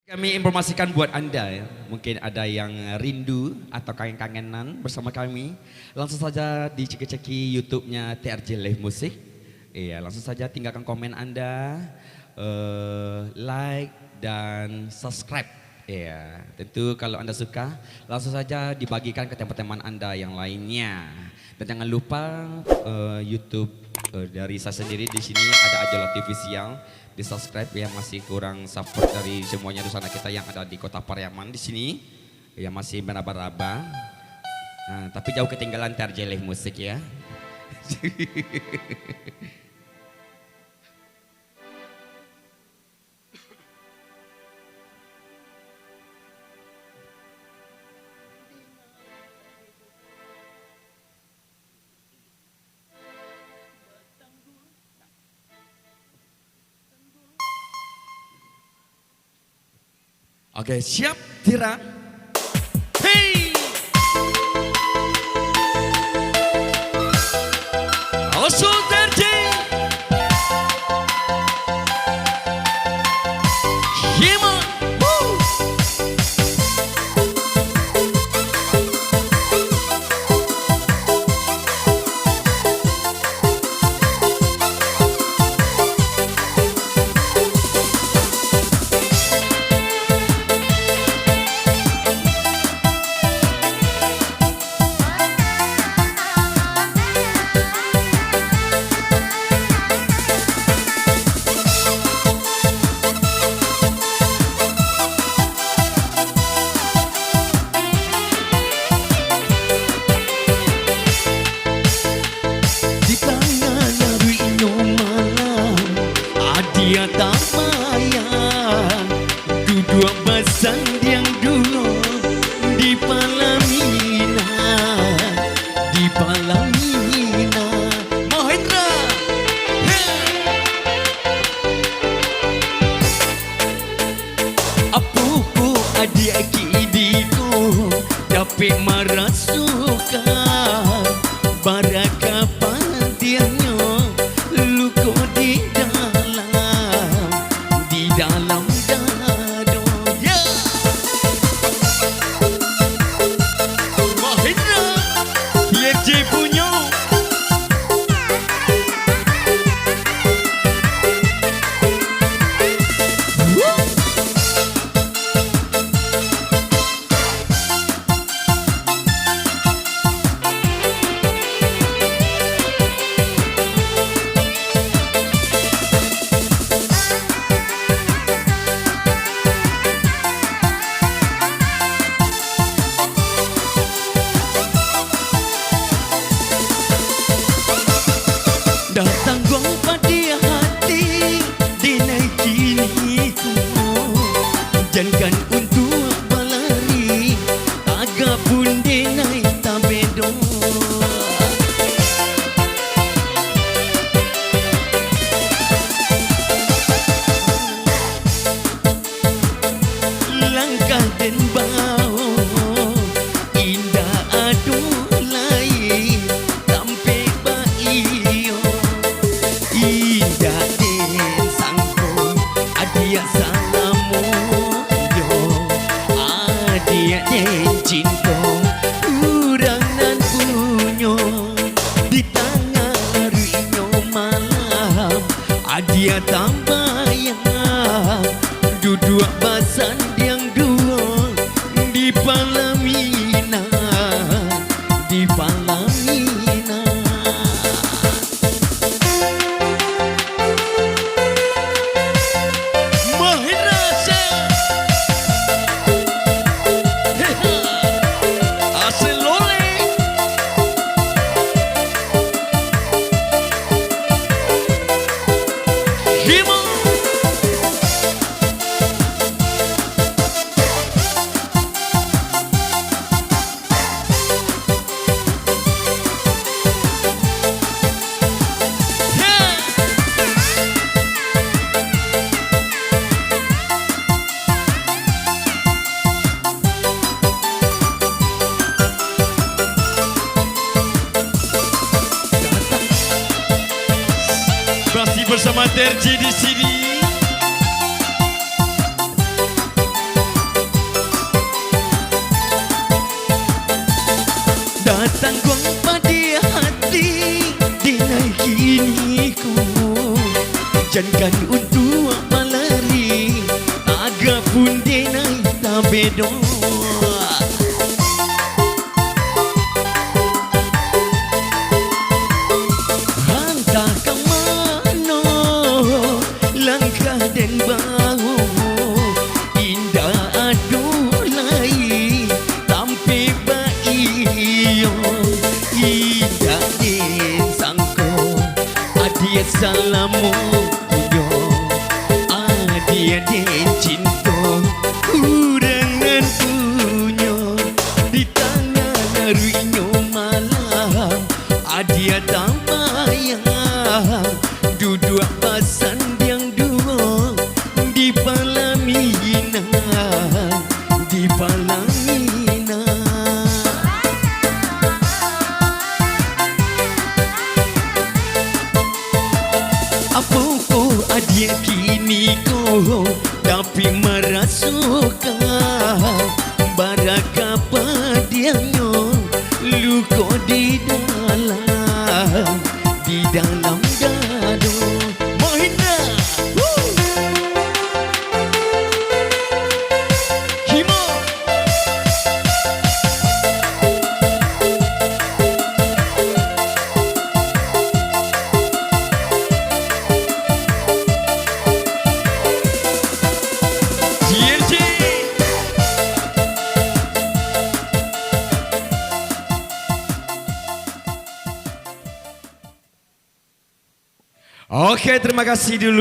Kami informasikan buat Anda ya, mungkin ada yang rindu atau kangen-kangenan bersama kami, langsung saja diceki-ceki YouTube-nya TRJ Live Music. Iya, langsung saja tinggalkan komen Anda, like dan subscribe. Iya, tentu kalau Anda suka, langsung saja dibagikan ke teman-teman Anda yang lainnya. Dan jangan lupa YouTube dari saya sendiri di sini ada Ajola TV Siang. Di subscribe yang masih kurang support dari semuanya di sana kita yang ada di Kota Pariaman di sini yang masih meraba-raba. Nah, tapi jauh ketinggalan TRJ Live Music ya. Oke, siap Tira. Hey! Osul TRJ. Hima. Woo! Dia tak payah duduk bersanding dulu di Palamina, di Palamina. Mahendra, apuku adik kidiku dapat marah suka baraka pantiannya luko di dalam dado ya. Mahendra TRJ punya datang gong pada hati dinaikiniku, jangan untuk balari agak pun dinaik tabedo. Langkah dan bau indah adulai sampai baio indah den sangko adia salamu yo adia den cinta kurang nan punyo di tangan rinyo malam adia tambayang duduk basan yang dua di Palamina, di Palamina. bersama TRJ di sini. jangan untuk malari agak pun denai tak bedo. Hantar ke mana langkah dan bahu indah adulai tampi baio indah den sangko adia salamu yo adia den cinta urangan punyo di tangan haruinyo malam adia tambayang duduk pasan yang dua di palamina di palamina. Apa kau adia kini kau tapi merasukan baraka padianyo luko di dalam dado. Mohina Himo TNT. Oke, terima kasih dulu.